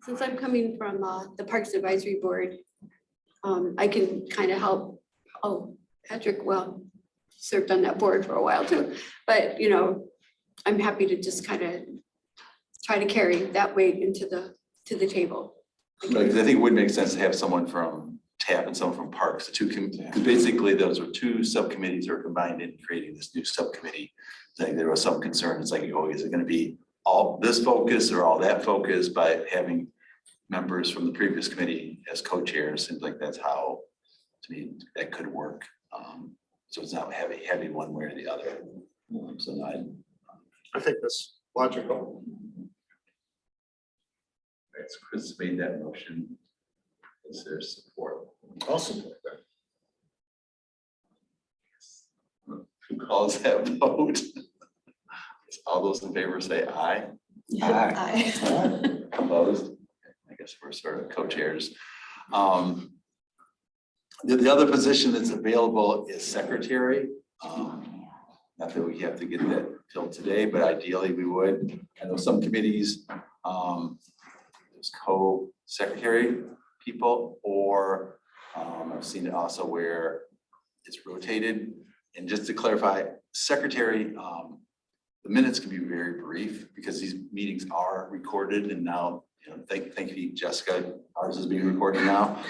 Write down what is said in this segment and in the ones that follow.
Since I'm coming from the Parks Advisory Board, I can kind of help. Oh, Patrick, well, served on that board for a while too, but you know, I'm happy to just kind of try to carry that weight into the table. Because I think it would make sense to have someone from TAP and someone from Parks, the two, because basically those are two subcommittees that are combined in creating this new subcommittee. I think there was some concern, it's like, oh, is it going to be all this focus or all that focus? By having members from the previous committee as co-chairs, seems like that's how, to me, that could work. So it's not heavy one way or the other. So I think that's logical. Chris made that motion. Is there support? I'll support that. Who calls that vote? All those in favor say aye. Aye. Opposed? I guess we're sort of co-chairs. The other position that's available is secretary. Not that we have to get that filled today, but ideally we would. I know some committees, there's co-secretary people, or I've seen it also where it's rotated. And just to clarify, secretary, the minutes can be very brief because these meetings are recorded, and now, you know, thank you, Jessica, ours is being recorded now.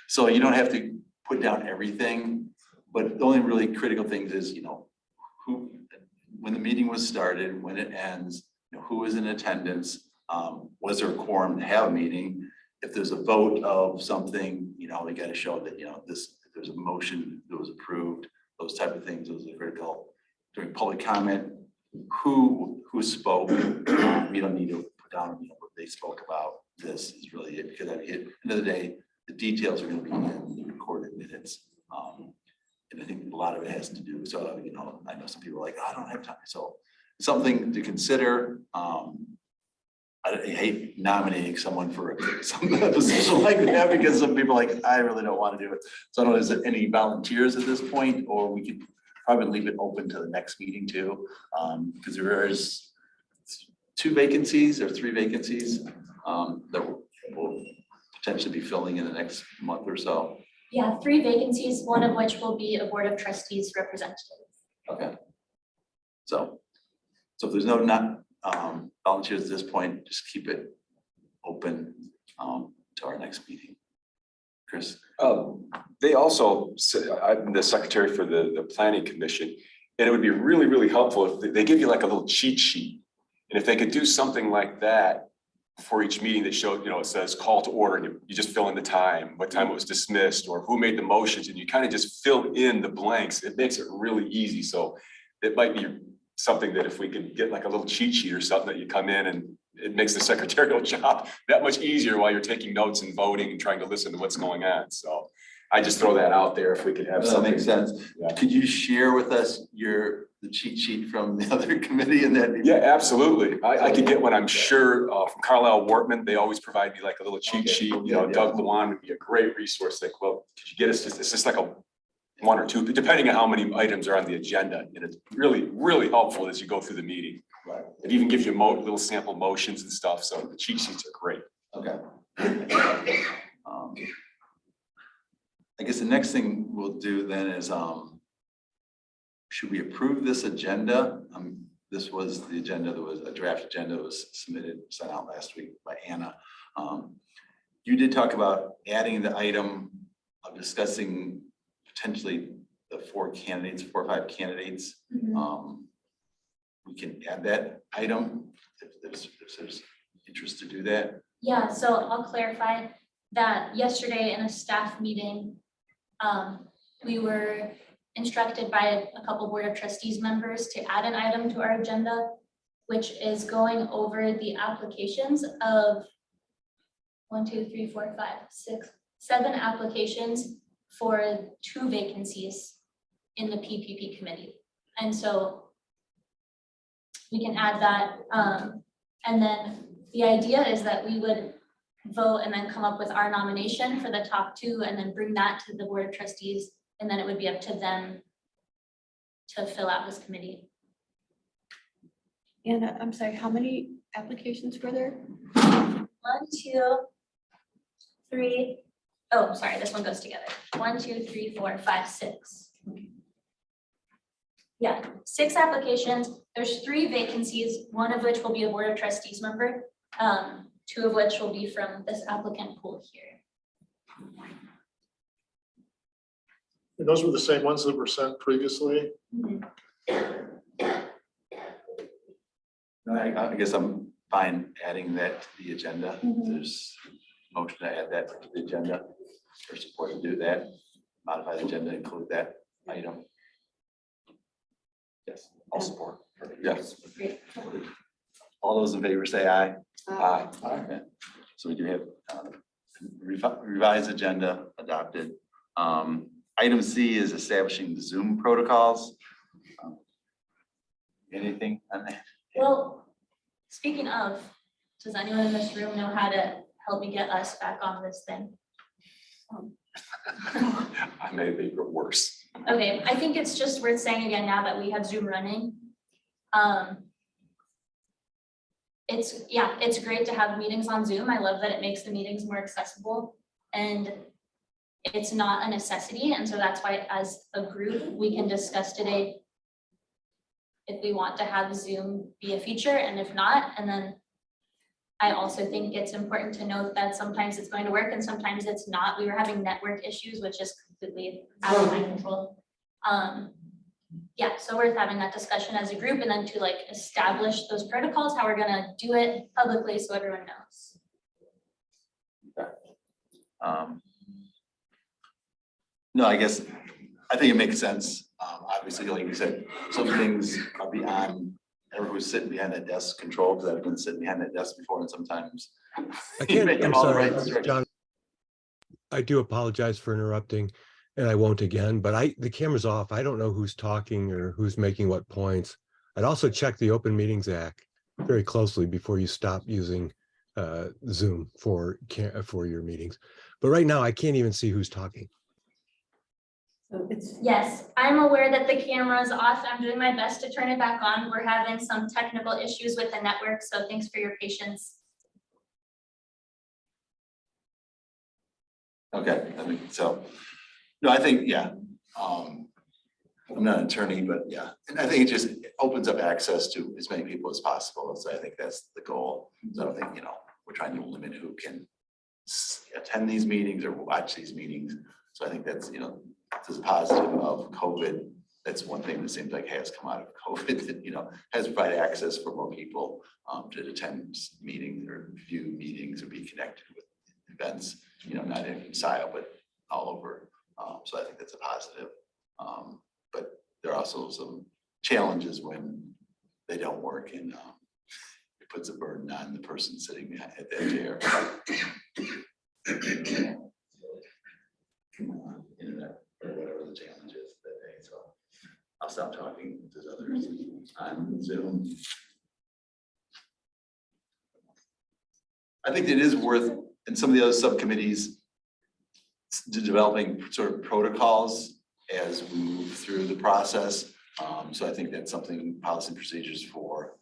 So you don't have to put down everything, but the only really critical things is, you know, who, when the meeting was started, when it ends, you know, who is in attendance, was there a quorum to have a meeting? If there's a vote of something, you know, we got to show that, you know, this, if there's a motion that was approved, those type of things, those are critical. During public comment, who spoke, we don't need to put down, you know, what they spoke about. This is really it, because at the end of the day, the details are going to be in the recorded minutes. And I think a lot of it has to do, so, you know, I know some people are like, oh, I don't have time. So something to consider. I hate nominating someone for some position like that because some people are like, I really don't want to do it. So I don't know, is there any volunteers at this point, or we could probably leave it open to the next meeting too, because there is 2 vacancies or 3 vacancies that will potentially be filling in the next month or so. Yeah, 3 vacancies, one of which will be a Board of Trustees representative. Okay. So if there's no volunteers at this point, just keep it open to our next meeting. Chris? They also, I'm the secretary for the planning commission, and it would be really, really helpful if they give you like a little cheat sheet. And if they could do something like that for each meeting that showed, you know, it says call to order, and you just fill in the time, what time it was dismissed, or who made the motions, and you kind of just fill in the blanks. It makes it really easy. So it might be something that if we could get like a little cheat sheet or something that you come in, and it makes the secretarial job that much easier while you're taking notes and voting and trying to listen to what's going on. So I just throw that out there if we could have That something. makes sense. Yeah. Could you share with us the cheat sheet from the other committee and that? Yeah, absolutely. I could get one, I'm sure, from Carlisle Wortman. They always provide me like a little cheat sheet. You know, Doug Luan would be a great resource. Like, well, could you get us just, it's just like a 1 or 2, depending on how many items are on the agenda. And it's really, really helpful as you go through the meeting. Right. It even gives you little sample motions and stuff. So the cheat sheets are great. Okay. I guess the next thing we'll do then is, should we approve this agenda? This was the agenda that was a draft agenda that was sent out last week by Anna. You did talk about adding the item of discussing potentially the 4 or 5 candidates. Mm-hmm. We can add that item if there's interest to do that. Yeah, so I'll clarify that yesterday in a staff meeting, we were instructed by a couple Board of Trustees members to add an item to our agenda, which is going over the applications of 7 applications for 2 vacancies in the PPP committee. And so we can add that. And then the idea is that we would vote and then come up with our nomination for the top 2 and then bring that to the Board of Trustees. And then it would be up to them to fill out this committee. And I'm sorry, how many applications were there? 1, 2, 3. Oh, sorry, this one goes together. 1, 2, 3, 4, 5, 6. Yeah, 6 applications. There's 3 vacancies, one of which will be a Board of Trustees member, 2 of which will be from this applicant pool here. And those were the same ones that were sent previously? I guess I'm fine adding that to the agenda. There's motion to add that to the agenda. Or support to do that, modify the agenda, include that item. Yes, I'll support. Yes. Great. All those in favor say aye. Aye. Okay. So we do have revised agenda adopted. Item C is establishing the Zoom protocols. Anything on that? Well, speaking of, does anyone in this room know how to help me get us back on this thing? I may make it worse. Okay, I think it's just worth saying again now that we have Zoom running. It's great to have meetings on Zoom. I love that it makes the meetings more accessible and it's not a necessity. And so that's why as a group, we can discuss today if we want to have Zoom be a feature and if not, and then I also think it's important to note that sometimes it's going to work and sometimes it's not. We were having network issues, which is completely out of my control. Yeah, so worth having that discussion as a group and then to like establish those protocols, how we're gonna do it publicly so everyone knows. No, I guess, I think it makes sense. Obviously, like you said, some things are beyond everyone who's sitting behind that desk control, because I've been sitting behind that desk before and sometimes. I you make can't, I'm all the sorry, right instructions. John. I do apologize for interrupting and I won't again, but the camera's off. I don't know who's talking or who's making what points. I'd also check the Open Meetings Act very closely before you stop using Zoom for your meetings. But right now I can't even see who's talking. So it's, Yes, I'm aware that the camera is off. I'm doing my best to turn it back on. We're having some technical issues with the network, so thanks for your patience. Okay, I mean, so, no, I think, yeah. I'm not an attorney, but yeah, and I think it just opens up access to as many people as possible. So I think that's the goal. So I don't think, we're trying to limit who can attend these meetings or watch these meetings. So I think that's, this is positive of COVID. That's one thing that seems like has come out of COVID that, has provided access for more people to attend meetings or view meetings or be connected with events, not in Scio, but all over. So I think that's a positive. But there are also some challenges when they don't work and it puts a burden on the person sitting behind at that chair. Internet or whatever the challenge is that day. So I'll stop talking. There's others on Zoom. I think it is worth, in some of the other subcommittees, developing sort of protocols as we move through the process. So I think that's something, policy and procedures for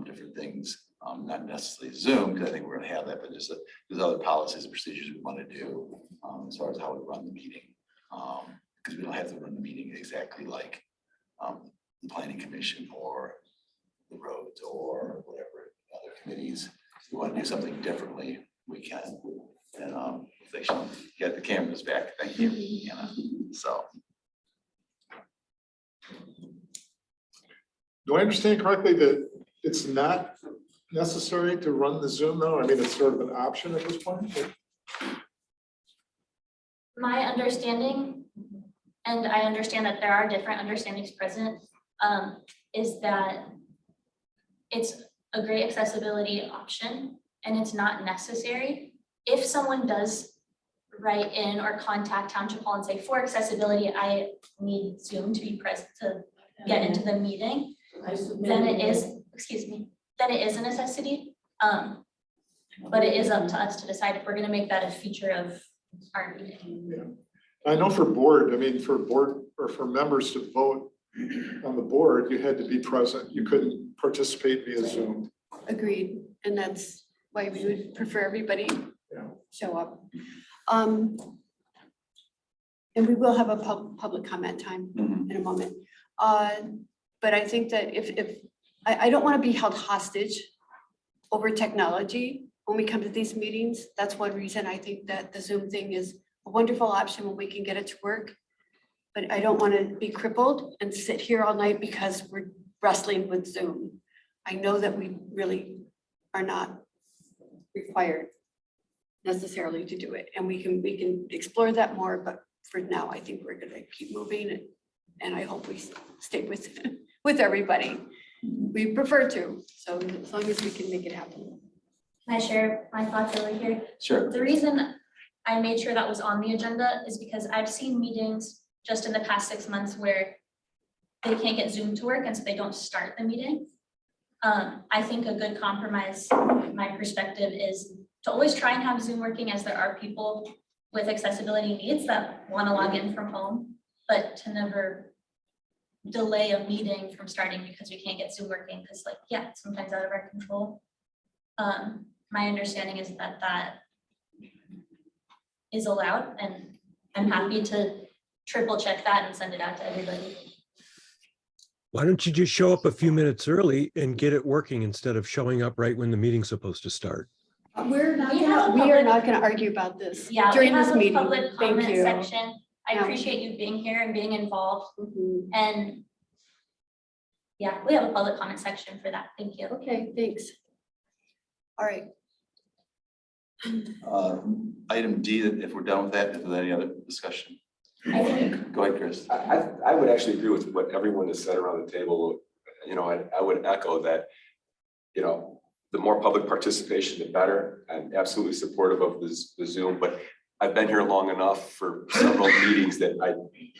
different things, not necessarily Zoom, because I think we're going to have that, but just there's other policies and procedures we want to do as far as how we run the meeting. Because we don't have to run the meeting exactly like the planning commission or the roads or whatever other committees. If we want to do something differently, we can. And they should get the cameras back. Thank you. So. Do I understand correctly that it's not necessary to run the Zoom though? I mean, it's sort of an option at this point? My understanding, and I understand that there are different understandings present, is that it's a great accessibility option and it's not necessary. If someone does write in or contact Township Hall and say, for accessibility, I need Zoom to be present to get into the meeting, then it is, then it is a necessity. But it is up to us to decide if we're gonna make that a feature of our meeting. Yeah. I know for board, I mean, for board or for members to vote on the board, you had to be present. You couldn't participate via Zoom. agreed, and that's why we would prefer everybody Yeah. show up. And we will have a public comment time Mhm. in a moment. But I think that I don't want to be held hostage over technology when we come to these meetings. That's one reason I think that the Zoom thing is a wonderful option when we can get it to work. But I don't want to be crippled and sit here all night because we're wrestling with Zoom. I know that we really are not required necessarily to do it, and we can explore that more, but for now, I think we're gonna keep moving, and I hope we stay with everybody. We prefer to, so as long as we can make it happen. Can I share my thoughts over here? Sure. The reason I made sure that was on the agenda is because I've seen meetings just in the past 6 months where they can't get Zoom to work and so they don't start the meeting. I think a good compromise, my perspective, is to always try and have Zoom working, as there are people with accessibility needs that want to log in from home, but to never delay a meeting from starting because we can't get Zoom working, because like, yeah, it's sometimes out of our control. My understanding is that that is allowed, and I'm happy to triple check that and send it out to everybody. Why don't you just show up a few minutes early and get it working instead of showing up right when the meeting's supposed to start? We're not We have a we are public- not gonna argue about this Yeah, we during have this a meeting. public Thank comment you. section. I Yeah. appreciate you being here and being involved, Mhm. and yeah, we have a public comment section for that. Thank you. Okay, thanks. All right. Item D, if we're done with that, if there's any other discussion. I think Go ahead, Chris. I would actually agree with what everyone has said around the table. You know, I would echo that, you know, the more public participation, the better. I'm absolutely supportive of the Zoom, but I've been here long enough for several meetings that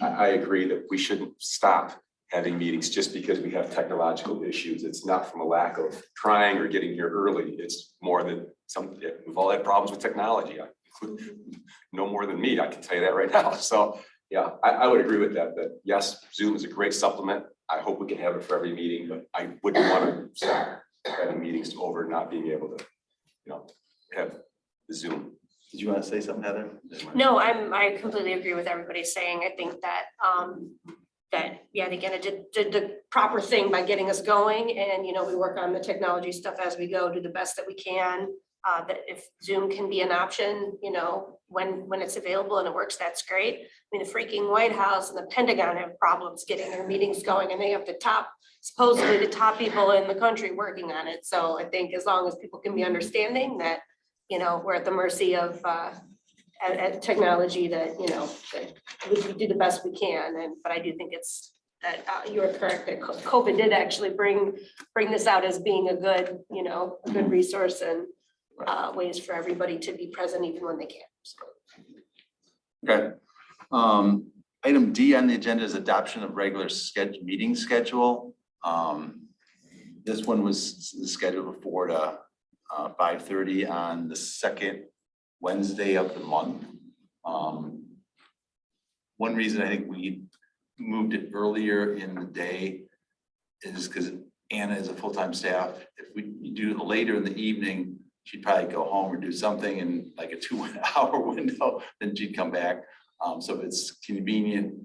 I agree that we shouldn't stop having meetings just because we have technological issues. It's not from a lack of trying or getting here early. It's more than we've all had problems with technology. No more than me, I can tell you that right now. So yeah, I would agree with that, that yes, Zoom is a great supplement. I hope we can have it for every meeting, but I wouldn't want to stop having meetings over not being able to, you know, have the Zoom. Did you want to say something, Heather? No, I completely agree with everybody saying. I think that, yeah, again, it did the proper thing by getting us going, and, you know, we work on the technology stuff as we go, do the best that we can. That if Zoom can be an option, you know, when it's available and it works, that's great. I mean, the freaking White House and the Pentagon have problems getting their meetings going, and they have supposedly the top people in the country working on it. So I think as long as people can be understanding that, you know, we're at the mercy of at technology, that, you know, that we do the best we can. But I do think it's that you are correct that COVID did actually bring this out as being a good, you know, a good resource, and ways for everybody to be present even when they can't. So. Okay. Item D on the agenda is adoption of regular meeting schedule. This one was scheduled for 4 to 5:30 on the second Wednesday of the month. One reason I think we moved it earlier in the day is because Anna is a full-time staff. If we do it later in the evening, she'd probably go home or do something in like a 2-hour window, then she'd come back. So if it's convenient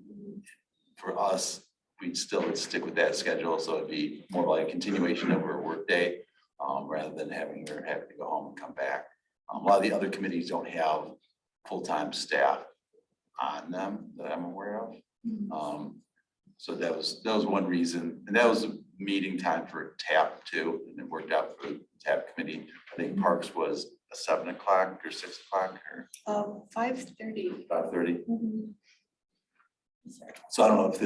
for us, we'd still stick with that schedule. So it'd be more like a continuation of her workday, rather than having her have to go home and come back. A lot of the other committees don't have full-time staff on them that I'm aware of. So that was one reason, and that was a meeting time for TAP too, and it worked out for the TAP committee. I think Parks was a 7 o'clock or 6 o'clock or 5:30. 5:30. So I don't know if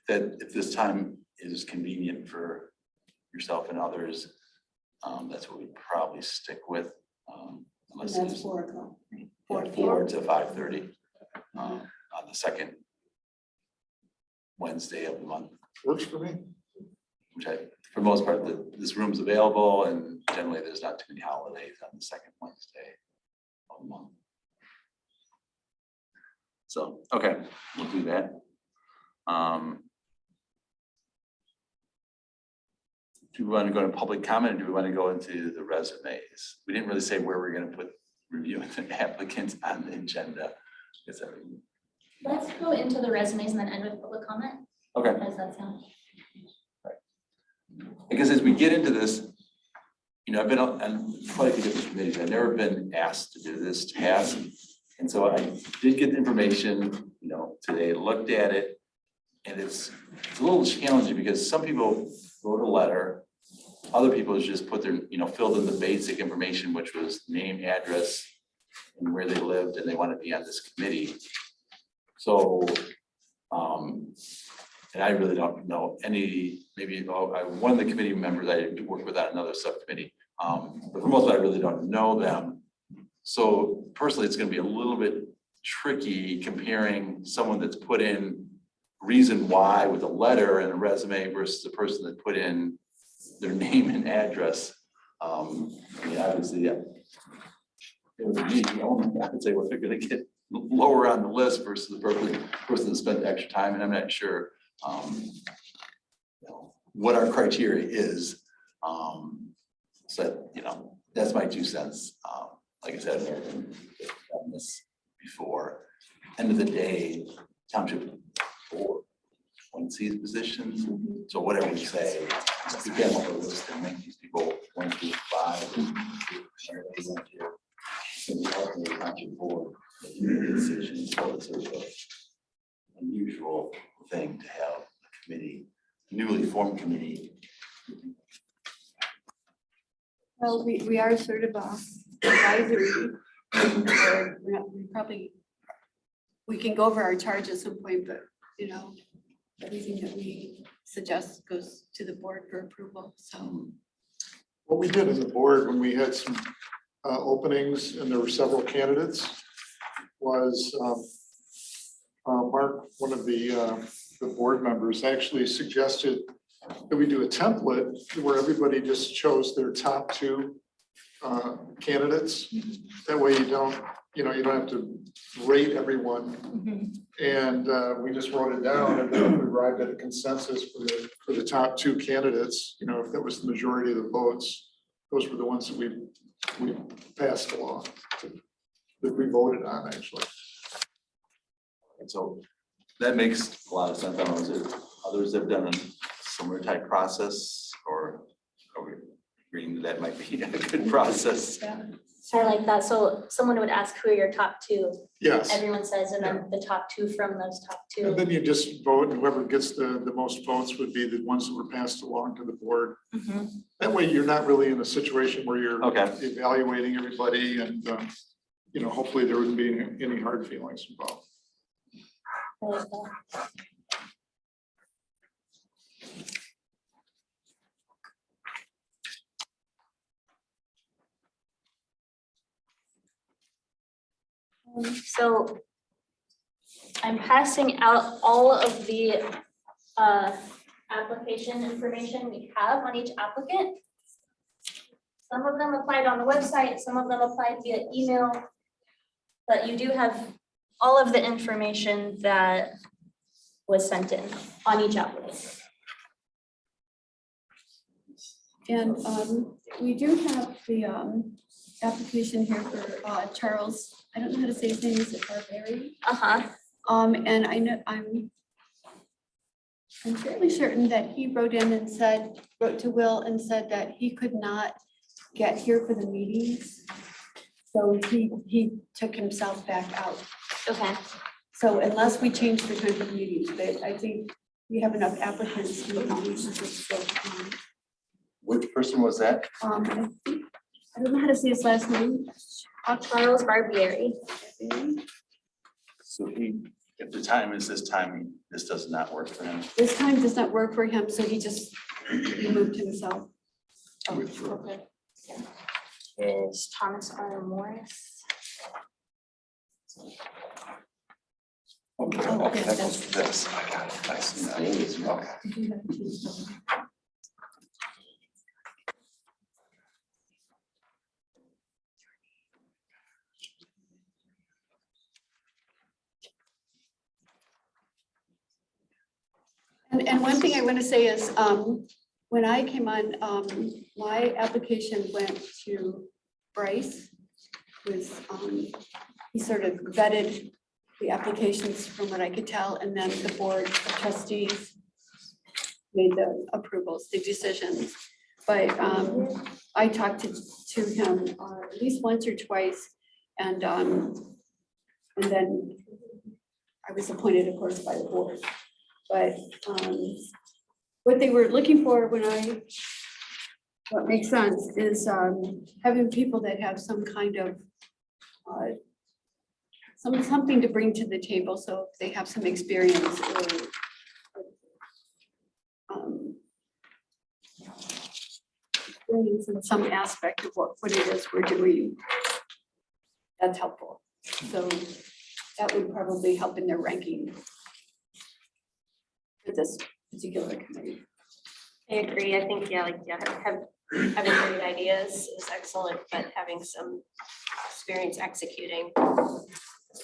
if this time is convenient for yourself and others. That's what we'd probably stick with. Unless That's it's 4 o'clock. 4 to 5:30 on the second Wednesday of the month, Works for me. which for the most part, this room's available, and generally there's not too many holidays on the second Wednesday of the month. So, okay, we'll do that. do we want to go to public comment, or do we want to go into the resumes? We didn't really say where we're gonna put reviewing the applicants on the agenda. Is that, Let's go into the resumes and then end with public comment. okay, How does that sound? because as we get into this, you know, I've been on quite a few different committees. I've never been asked to do this task. And so I did get the information, you know, today, looked at it. And it's a little challenging because some people wrote a letter. Other people just put their, you know, filled in the basic information, which was name, address, and where they lived, and they want to be on this committee. So, and I really don't know any, maybe one of the committee members I do work with on another subcommittee. But for most of it, I really don't know them. So personally, it's gonna be a little bit tricky comparing someone that's put in reason why with a letter and a resume versus the person that put in their name and address. I mean, obviously, yeah. It would be, I would say, well, they're gonna get lower on the list versus the person that spent the extra time, and I'm not sure you know, what our criteria is. So, you know, that's my 2 cents. Like I said, I've never done this before. End of the day, Township Board appoints these positions. So whatever we say, we can't have a list and make these people 1 through 5. whatever they want to. So we ultimately Township Board making decisions. So it's sort of an unusual thing to have a committee, a newly formed committee. Well, we are sort of a advisory board. We can go over our charge at some point, but you know, everything that we suggest goes to the board for approval, so. What we did in the board when we had some openings and there were several candidates was Mark, one of the board members, actually suggested that we do a template where everybody just chose their top 2 candidates. That way you don't have to rate everyone. And we just wrote it down and then we arrived at a consensus for the top 2 candidates. You know, if that was the majority of the votes, those were the ones that we passed along, that we voted on actually. And so that makes a lot of sense. I don't know, is there others that have done a similar type process, or are we agreeing that might be a good process? So I like that. So someone would ask who are your top 2, Yes. everyone says, and then the top 2 from those top 2. And then you just vote, and whoever gets the most votes would be the ones that were passed along to the board. That way you're not really in a situation where you're Okay. evaluating everybody, and you know, hopefully there wouldn't be any hard feelings involved. I like that. So I'm passing out all of the application information we have on each applicant. Some of them applied on the website, some of them applied via email. But you do have all of the information that was sent in on each applicant. And we do have the application here for Charles. I don't know how to say his name. Is it Barberry? And I know I'm fairly certain that he wrote to Will and said that he could not get here for the meetings. So he took himself back out. Okay. So unless we change the time for the meetings, but I think we have enough applicants. Which person was that? I don't know how to say his last name. Charles Barbieri. So if the time is this time, this does not work for him. This time does not work for him, so he removed himself. Withdrew. Is Thomas R. Morris. Okay, Oh, okay, yeah, that that's- goes with this. I got it. I see that. Okay. And one thing I want to say is, when I came on, my application went to Bryce. He sort of vetted the applications from what I could tell, and then the board of trustees made the approvals, the decisions. But I talked to him at least once or twice, and then I was appointed, of course, by the board. But what they were looking for what makes sense is having people that have some kind of something to bring to the table. So if they have some experience or experience in some aspect of what it is we're doing, that's helpful. So that would probably help in their ranking for this particular committee. I agree. I think, having great ideas is excellent, but having some experience executing is a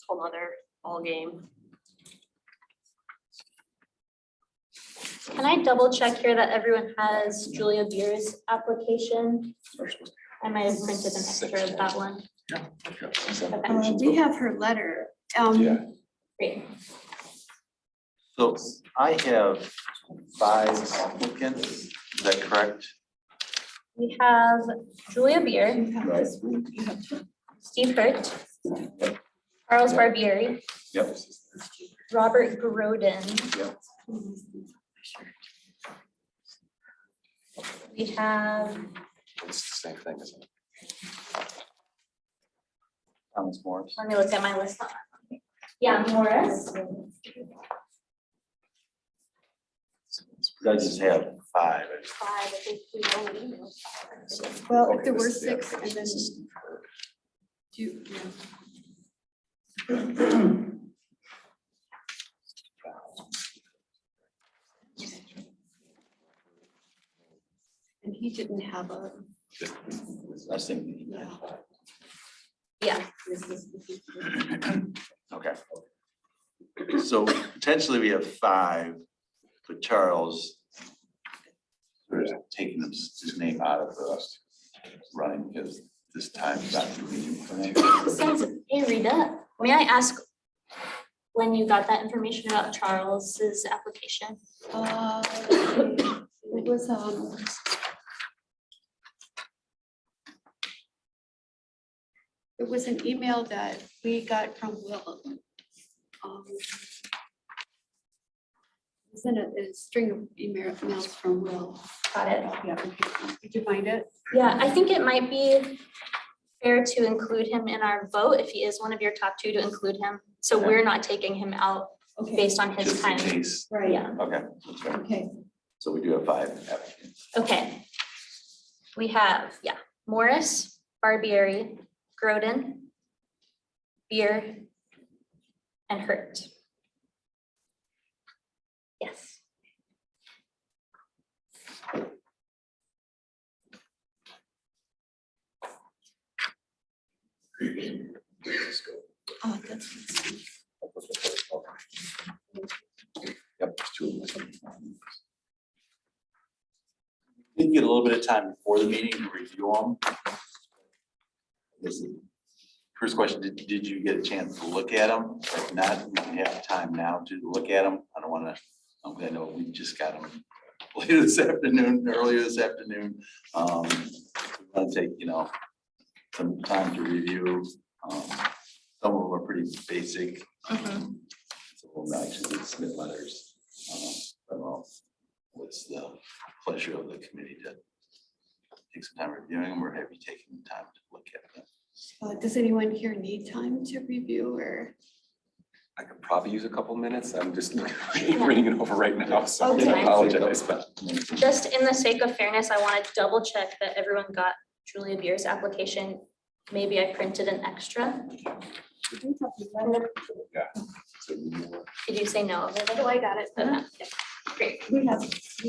whole other ballgame. Can I double check here that everyone has Julia Beer's application? I might have printed an extra of that one. We have her letter. Yeah. Great. So I have 5 applicants, is that correct? We have Julia Beer, You have this one. You have two. Steve Hurt, Charles Barbieri, Yep. Robert Groden. We have It's the same thing, isn't it? Thomas Morris. Let me look at my list. Yeah, Morris. I just have 5. Five, I think we only emailed five. Well, if Okay, there were this is the 6 and application. then This is Steve Hurt. two, yeah. And he didn't have a. I was thinking. Yeah. Yeah, Okay. So potentially we have 5, but Charles is taking his name out of the running because this time he's not doing anything. Hey Rita, may I ask when you got that information about Charles's application? It was, it was an email that we got from Will. It was in a string of emails from Will. Got it. Yeah, did you find it? Yeah, I think it might be fair to include him in our vote if he is one of your top 2 to include him. So Okay. we're not taking him out Okay, based on his Just in time. case. right, Yeah, Okay, that's right. okay. So we do have 5 applicants. okay. We have, Morris, Barbieri, Groden, Beer, and Hurt. Yes. Oh, that's. Yep, there's 2 of them. Didn't get a little bit of time before the meeting to review them. First question, did you get a chance to look at them? If not, we have time now to look at them. I don't want to, I know we just got them later this afternoon, earlier this afternoon. We want to take, some time to review. Some of them are pretty basic. Mhm. So we'll actually submit letters. I don't know, what's the pleasure of the committee to take some time reviewing them, or have you taken the time to look at them? Does anyone here need time to review or? I could probably use a couple minutes. I'm just reading it over right now, so Okay. I apologize, but Just in the sake of fairness, I want to double check that everyone got Julia Beer's application. Maybe I printed an extra. Did you say no? Oh, I got it. Okay, great. We have.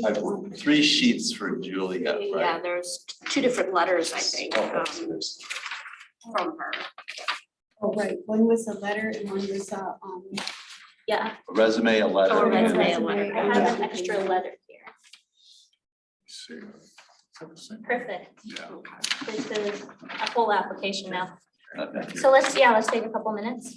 I have 3 sheets for Julia, Yeah, right? there's 2 different letters, I think, from her. Oh, right, one was a letter and one was Yeah, A resume, a letter. Oh, a and- resume, a letter. I have an extra letter here. See. Is that the same? Perfect. Yeah. This is a full application now. Thank you. So let's take a couple minutes.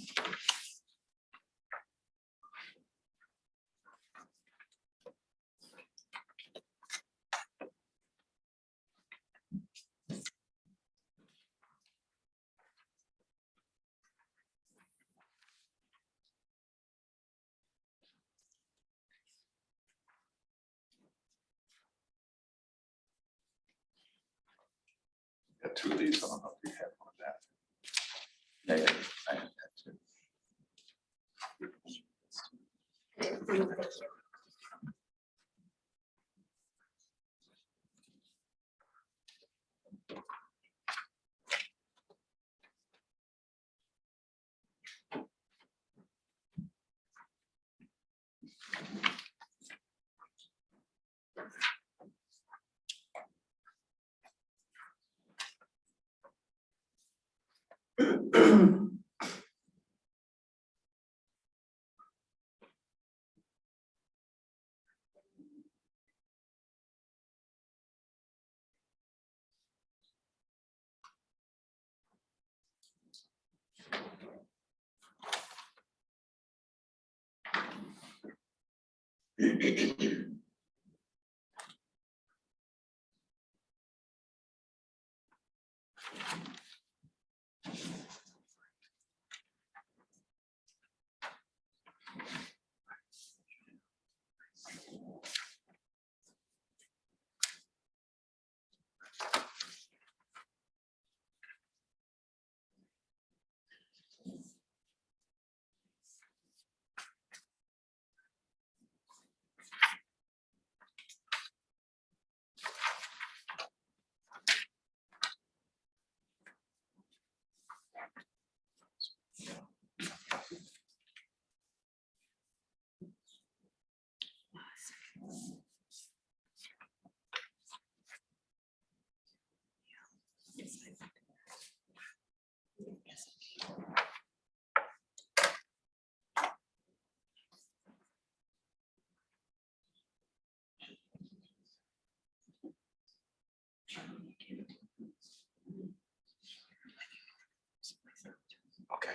Got two of these. I don't know if you have one of that. Yeah, I have that too. Okay.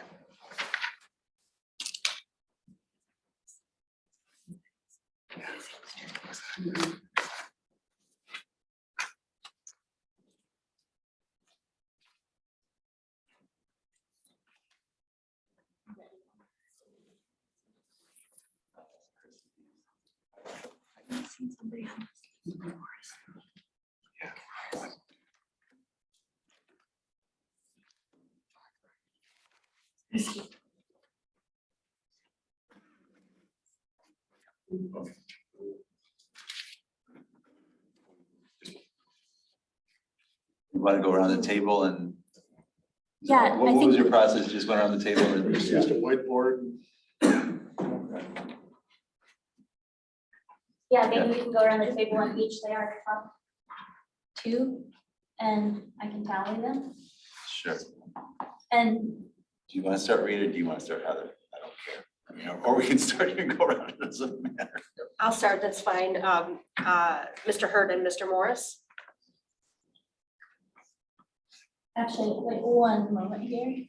You want to go around the table and? Yeah, What I what was think, your process? Just went around the table and? It's just a whiteboard. yeah, maybe we can go around the table and each say our top two, and I can tally them. Sure. And Do you want to start Rita or do you want to start Heather? I don't care. I mean, or we can start and go around. It doesn't matter. I'll start, that's fine. Mr. Hurd and Mr. Morris. actually, wait one moment here.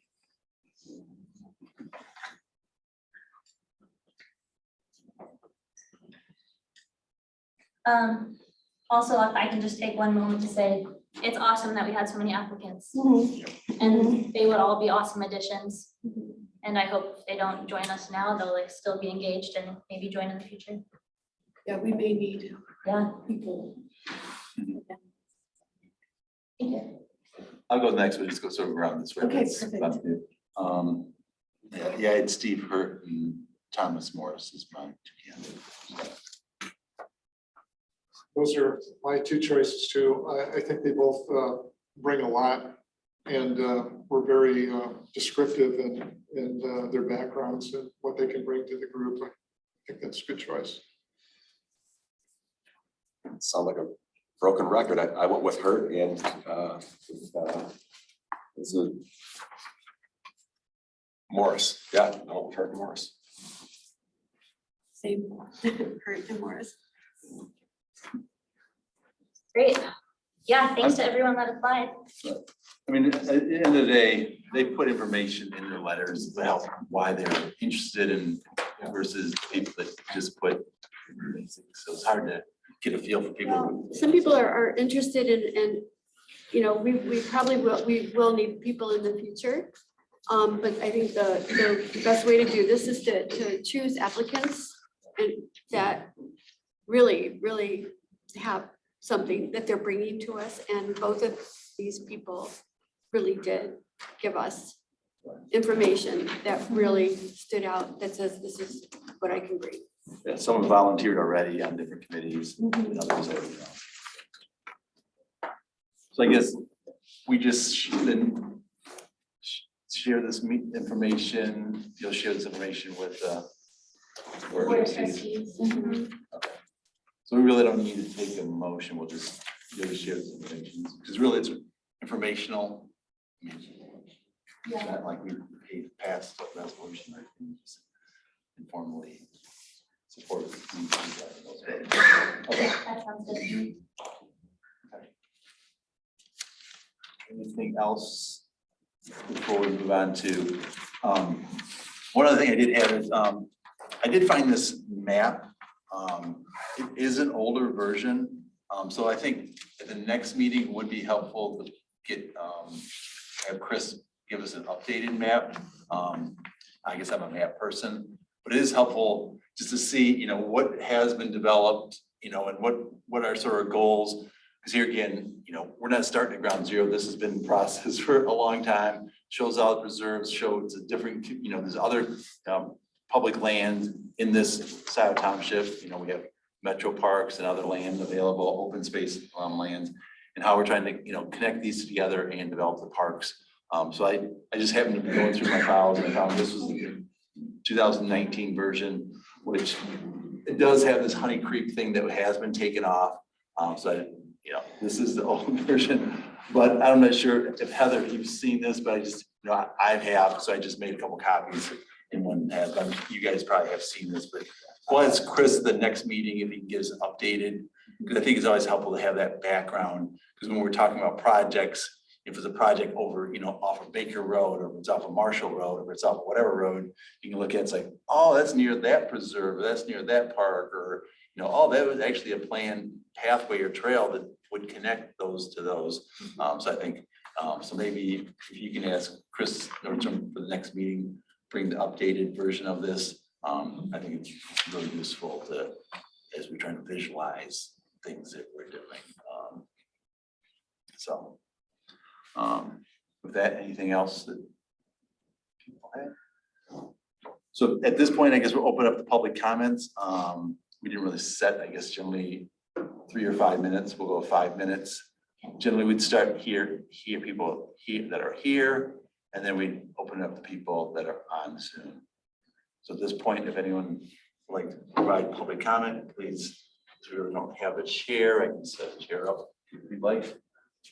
Also, if I can just take one moment to say, it's awesome that we had so many applicants. And they would all be awesome additions. And I hope if they don't join us now, they'll like still be engaged and maybe join in the future. Yeah, we may need Yeah. people. Thank you. I'll go next. We'll just go sort of around this way. Okay, That's perfect. fun to do. Yeah, it's Steve Hurt and Thomas Morris is my two candidates. Those are my two choices too. I think they both bring a lot and were very descriptive in their backgrounds and what they can bring to the group. I think that's a good choice. Sound like a broken record. I went with her and is it Morris? Yeah, I went with her and Morris. Same, Kurt and Morris. Great. Yeah, thanks to everyone that applied. I mean, at the end of the day, they put information in their letters about why they're interested in versus people that just put. So it's hard to get a feel for people. Some people are interested in, you know, we probably will need people in the future. But I think the best way to do this is to choose applicants and that really have something that they're bringing to us. And both of these people really did give us information that really stood out that says, this is what I can bring. Yeah, some have volunteered already on different committees. And others have, you know. So I guess we just then share this information, you'll share this information with board Board of trustees. trustees. Mhm. So we really don't need to take a motion, we'll just, you'll just share this information, because really it's informational. It's not like we passed a resolution or anything, just informally support. Okay. That sounds good to me. Anything else before we move on to, one other thing I did have is, I did find this map. It is an older version. So I think at the next meeting would be helpful to get, have Chris give us an updated map. I guess I'm a map person, but it is helpful just to see, you know, what has been developed, you know, and what are sort of goals. Because here again, you know, we're not starting at ground zero. This has been in process for a long time. Shows all the reserves, shows a different, you know, there's other public land in this Scio Township. You know, we have metro parks and other land available, open space lands, and how we're trying to, you know, connect these together and develop the parks. So I just happened to be going through my files and I found this was the 2019 version, which it does have this Honey Creek thing that has been taken off. So I, you know, this is the old version, but I'm not sure if Heather, if you've seen this, but I just, you know, I have, so I just made a couple copies in one has, you guys probably have seen this, but once Chris, the next meeting, if he can get us updated, because I think it's always helpful to have that background, because when we're talking about projects, if it's a project over, you know, off of Baker Road, or if it's off of Marshall Road, or if it's off of whatever road, you can look at, it's like, oh, that's near that preserve, or that's near that park, or, you know, oh, that was actually a planned pathway or trail that would connect those to those. So I think, so maybe if you can ask Chris Nordstrom for the next meeting, bring the updated version of this. I think it's really useful to, as we're trying to visualize things that we're doing. So with that, anything else that people have? So at this point, I guess we'll open up the public comments. We didn't really set, I guess, generally 3 or 5 minutes. We'll go 5 minutes. Generally, we'd start here people here that are here, and then we'd open it up to people that are on Zoom. So at this point, if anyone would like to provide public comment, please, if you don't have a chair, I can set a chair up if you'd like,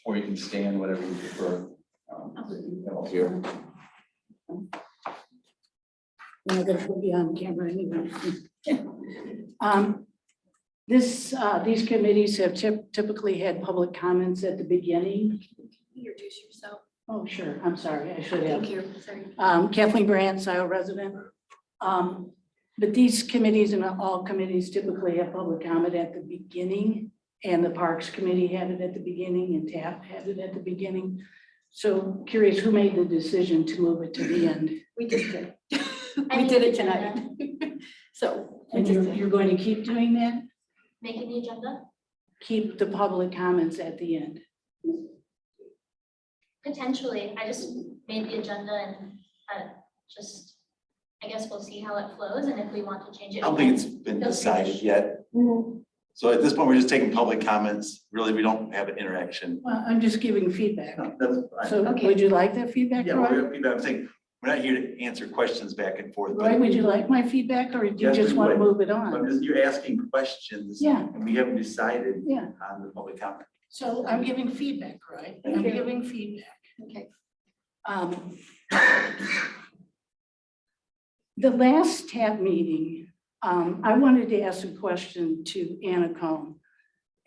or you can stand, whatever you prefer. Here. I'm not gonna put you on camera anyway. These committees have typically had public comments at the beginning. Introduce yourself. Oh, sure, I'm sorry, I should have. Thank you. Sorry. Kathleen Brandt, Scio resident. But these committees and all committees typically have public comment at the beginning, and the Parks Committee had it at the beginning, and TAP had it at the beginning. So curious, who made the decision to move it to the end? We just did. I We need did the it tonight. So. we And just you're, did. you're going to keep doing that? Making the agenda? Keep the public comments at the end? Potentially, I just made the agenda and just, I guess we'll see how it flows and if we want to change it. I don't think it's been decided yet. Mhm. So at this point, we're just taking public comments. Really, we don't have an interaction. Well, I'm just giving feedback. No, that's fine. So Okay. would you like that feedback, Yeah, Roy? I'm saying, we're not here to answer questions back and forth. Roy, would you like my feedback, or do you Yes, just we want to would. move it on? You're asking questions. Yeah. And we haven't decided Yeah, on the public comment. so I'm giving feedback, Roy. Thank I'm you. giving feedback. Okay. The last TAB meeting, I wanted to ask a question to Anna Cohn.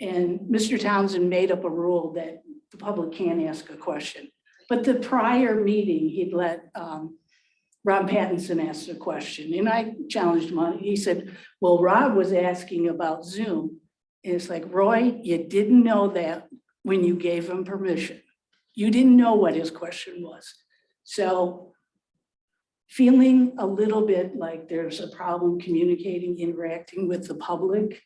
And Mr. Townsend made up a rule that the public can't ask a question. But the prior meeting, he'd let Rob Pattinson ask a question. And I challenged him on it. He said, well, Rob was asking about Zoom. And it's like, Roy, you didn't know that when you gave him permission. You didn't know what his question was. So feeling a little bit like there's a problem communicating, interacting with the public.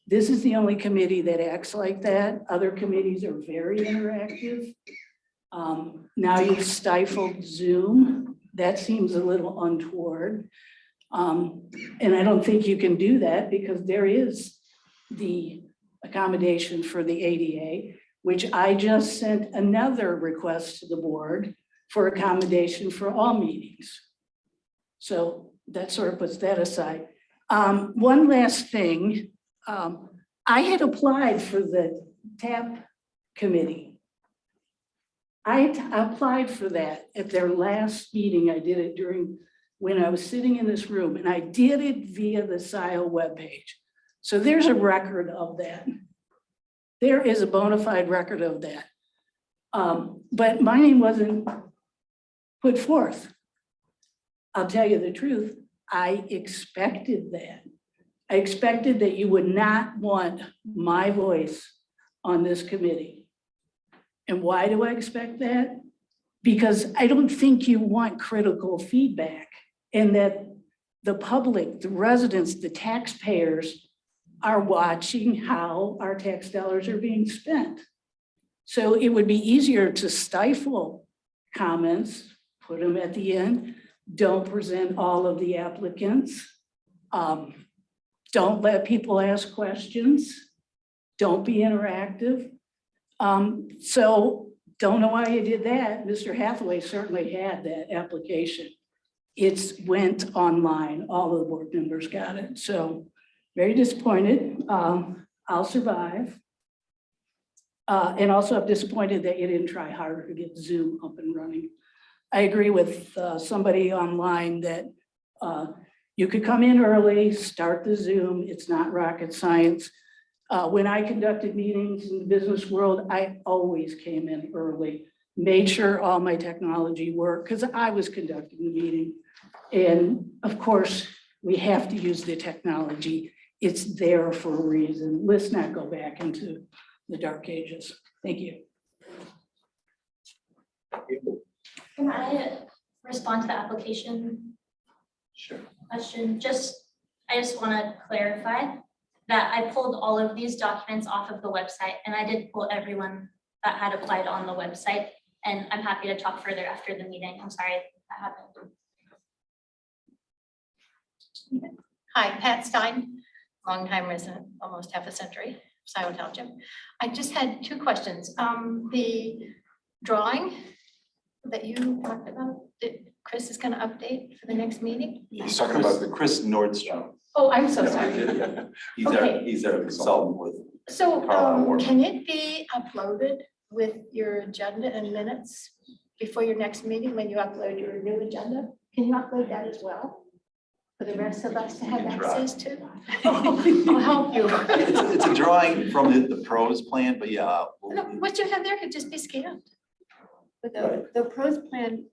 This is the only committee that acts like that. Other committees are very interactive. Now you've stifled Zoom. That seems a little untoward. And I don't think you can do that because there is the accommodation for the ADA, which I just sent another request to the board for accommodation for all meetings. So that sort of puts that aside. One last thing, I had applied for the TAP committee. I applied for that at their last meeting. I did it when I was sitting in this room, and I did it via the Scio webpage. So there's a record of that. There is a bona fide record of that. But my name wasn't put forth. I'll tell you the truth, I expected that. I expected that you would not want my voice on this committee. And why do I expect that? Because I don't think you want critical feedback, and that the public, the residents, the taxpayers are watching how our tax dollars are being spent. So it would be easier to stifle comments, put them at the end, don't present all of the applicants, don't let people ask questions, don't be interactive. So don't know why you did that. Mr. Hathaway certainly had that application. It's went online, all of the board members got it. So very disappointed. I'll survive. And also I'm disappointed that you didn't try harder to get Zoom up and running. I agree with somebody online that you could come in early, start the Zoom. It's not rocket science. When I conducted meetings in the business world, I always came in early, made sure all my technology worked because I was conducting the meeting. And of course, we have to use the technology. It's there for a reason. Let's not go back into the dark ages. Thank you. Can I respond to the application Sure. question? I just want to clarify that I pulled all of these documents off of the website, and I did pull everyone that had applied on the website. And I'm happy to talk further after the meeting. I'm sorry that happened. Hi, Pat Stein, longtime resident, almost half a century, Scio Township. I just had two questions. The drawing that you talked about, that Chris is going to update for the next meeting? He's talking about the Chris Nordstrom. Oh, I'm so Yeah, sorry. yeah. Okay. He's our consultant with. So Carlisle Ward. can it be uploaded with your agenda and minutes before your next meeting when you upload your new agenda? Can you upload that as well for the rest of us to have You can try. access to? I'll help you. It's a drawing from the pros plan, but yeah. No, what you have there could just be scanned. But the pros plan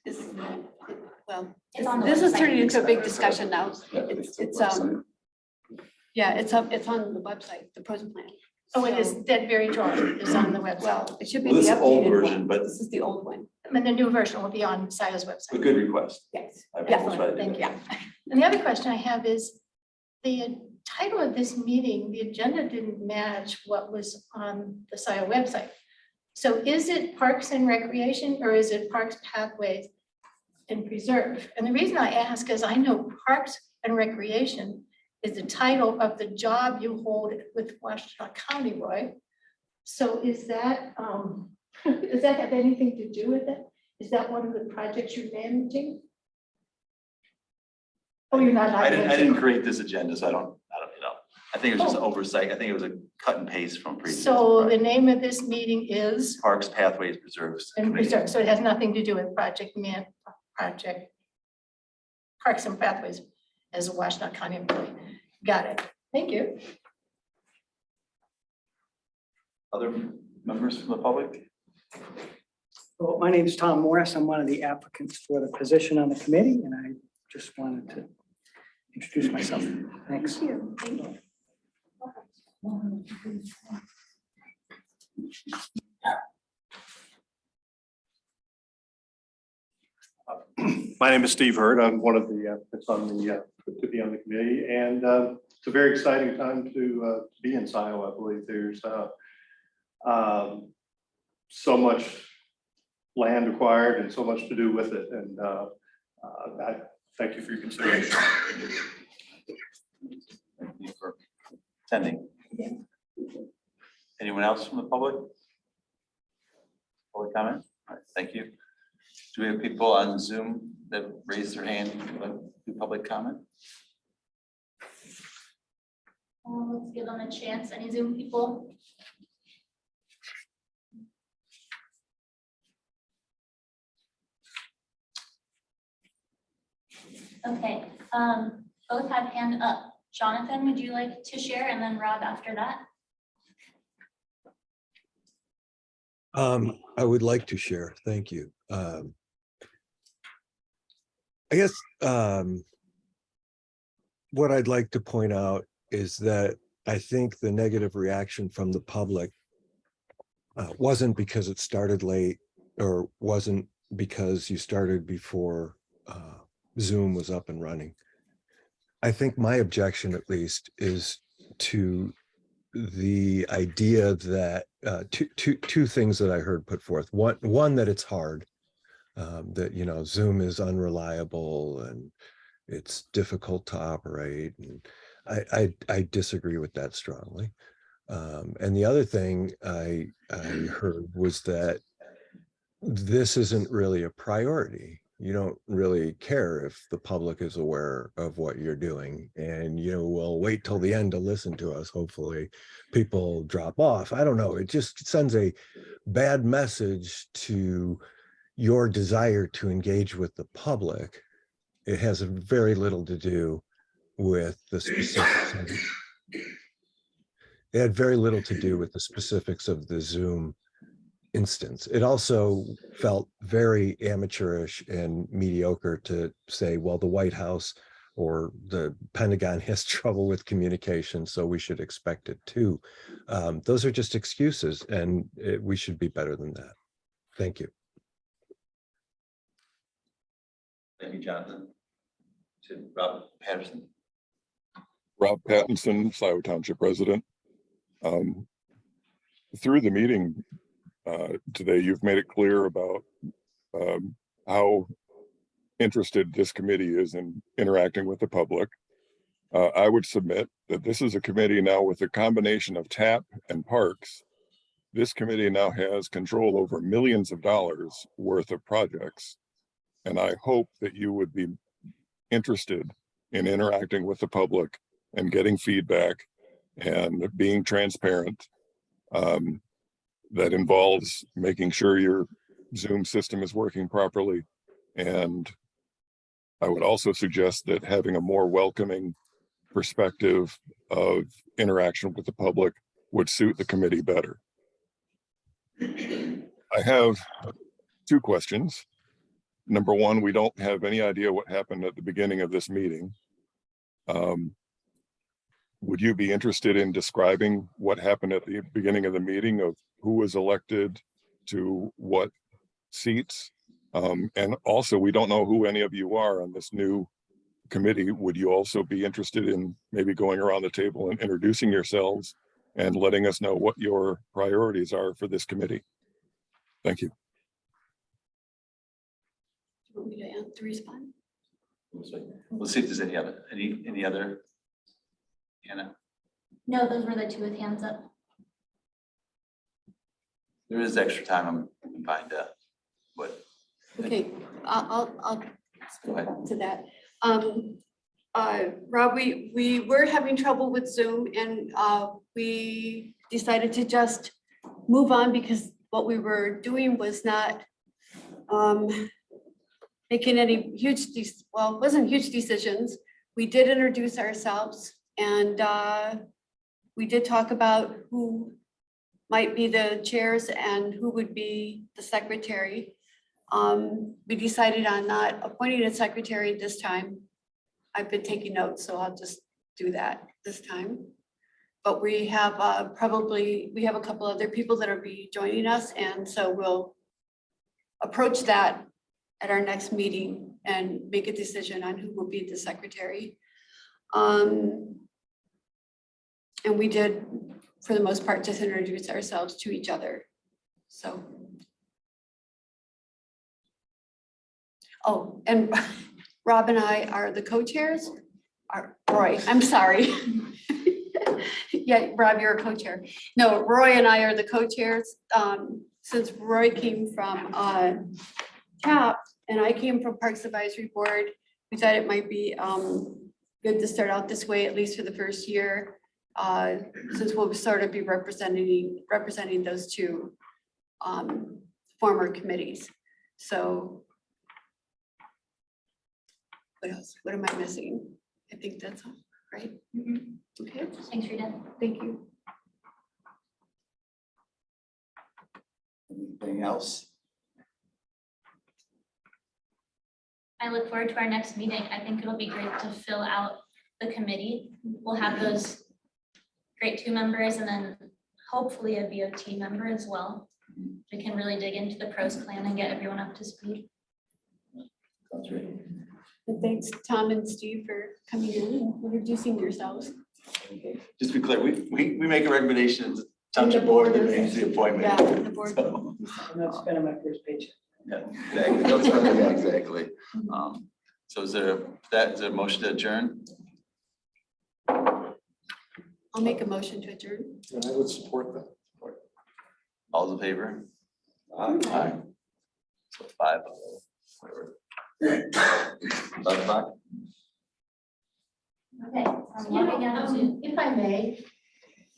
is, well, It's on the this is website. turning into a big discussion now. Yeah, It's yeah, it's up, it's on the website, the pros plan. Oh, it is, that very drawing is on the website. Well, it should be Well, the this is old updated version, one. but- This is the old one. And the new version will be on Scio's A website. good request. Yes. I Yeah, will try to do thank that. you. And the other question I have is, the title of this meeting, the agenda didn't match what was on the Scio website. So is it Parks and Recreation or is it Parks, Pathways and Preserve? And the reason I ask is I know Parks and Recreation is the title of the job you hold with Washington County, Roy. So is that, does that have anything to do with it? Is that one of the projects you're managing? Oh, you're not. I didn't create this agenda, so I don't, I think it was just an oversight. I think it was a cut and paste from previous. So the name of this meeting is Parks, Pathways, Preserves. and Committee. Preserve, so it has nothing to do with project Parks and Pathways. as a Washtenaw County employee. Got it. Thank you. Other members from the public? Well, my name is Tom Morris. I'm one of the applicants for the position on the committee, and I just wanted to introduce myself. Thanks. Thank you. My name is Steve Hurd. I'm one of the applicants on the to be on the committee, and it's a very exciting time to be in Scio. I believe there's so much land acquired and so much to do with it, and I thank you for your consideration. Thank you for attending. Anyone else from the public? Public comment? All right, thank you. Do we have people on Zoom that raised their hand to do public comment? Let's give them a chance. Any Zoom people? Okay, both have hand up. Jonathan, would you like to share, and then Rob after that? I would like to share. Thank you. I guess what I'd like to point out is that I think the negative reaction from the public wasn't because it started late, or wasn't because you started before Zoom was up and running. I think my objection, at least, is to the idea that two things that I heard put forth. One that it's hard, that, you know, Zoom is unreliable and it's difficult to operate. And I disagree with that strongly. And the other thing I heard was that this isn't really a priority. You don't really care if the public is aware of what you're doing, and you will wait till the end to listen to us. Hopefully people drop off. I don't know. It just sends a bad message to your desire to engage with the public. It has very little to do with the specifics. It had very little to do with the specifics of the Zoom instance. It also felt very amateurish and mediocre to say, well, the White House or the Pentagon has trouble with communication, so we should expect it too. Those are just excuses, and we should be better than that. Thank you. Thank you, Jonathan. To Rob Patterson. Rob Pattinson, Scio Township resident. Through the meeting today, you've made it clear about how interested this committee is in interacting with the public. I would submit that this is a committee now with a combination of TAP and parks. This committee now has control over millions of dollars worth of projects. And I hope that you would be interested in interacting with the public and getting feedback and being transparent. That involves making sure your Zoom system is working properly. And I would also suggest that having a more welcoming perspective of interaction with the public would suit the committee better. I have two questions. Number one, we don't have any idea what happened at the beginning of this meeting. Would you be interested in describing what happened at the beginning of the meeting, of who was elected to what seats? And also, we don't know who any of you are on this new committee. Would you also be interested in maybe going around the table and introducing yourselves and letting us know what your priorities are for this committee? Thank you. Do you want me to respond? We'll see if there's any other. Anna, No, those were the two with hands up. there is extra time. I'm fine to, but Okay, I'll go ahead. to that. Rob, we were having trouble with Zoom, and we decided to just move on because what we were doing was not making any huge, well, it wasn't huge decisions. we did introduce ourselves and we did talk about who might be the chairs and who would be the secretary. We decided on not appointing a secretary this time. I've been taking notes, so I'll just do that this time. But we have we have a couple other people that will be joining us, and so we'll approach that at our next meeting and make a decision on who will be the secretary. And we did, for the most part, just introduce ourselves to each other. So. Oh, and Rob and I are the co-chairs. Roy, I'm sorry. Yeah, Rob, you're a co-chair. No, Roy and I are the co-chairs. Since Roy came from TAP and I came from Parks Advisory Board, we thought it might be good to start out this way, at least for the first year, since we'll sort of be representing those two former committees. So what else? What am I missing? I think that's all, right? Okay, Thanks, Rita. thank you. Anything else? I look forward to our next meeting. I think it'll be great to fill out the committee. We'll have those great 2 members and then hopefully a BOT member as well. We can really dig into the pros plan and get everyone up to speed. Sounds great. And thanks, Tom and Steve, for coming in and introducing yourselves. Just to be clear, we make a recommendation, to Township Board that makes the appointment. Yeah, the board. So, I'm not spending my first paycheck. yeah, exactly. That's what- yeah, exactly. So is there a motion to adjourn? I'll make a motion to adjourn. And I would support that. All those in favor? Aye. So 5, whatever. 5 o'clock? Okay. Logging out of Zoom. If I may,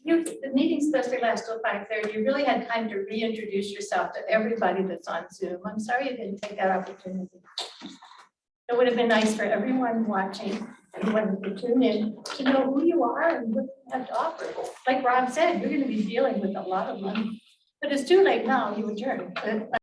the meeting's supposed to last till 5:30. You really had time to reintroduce yourself to everybody that's on Zoom. I'm sorry you didn't take that opportunity. It would have been nice for everyone watching, everyone to tune in, to know who you are and what you have to offer. Like Rob said, you're gonna be dealing with a lot of money. But it's too late now, you adjourn.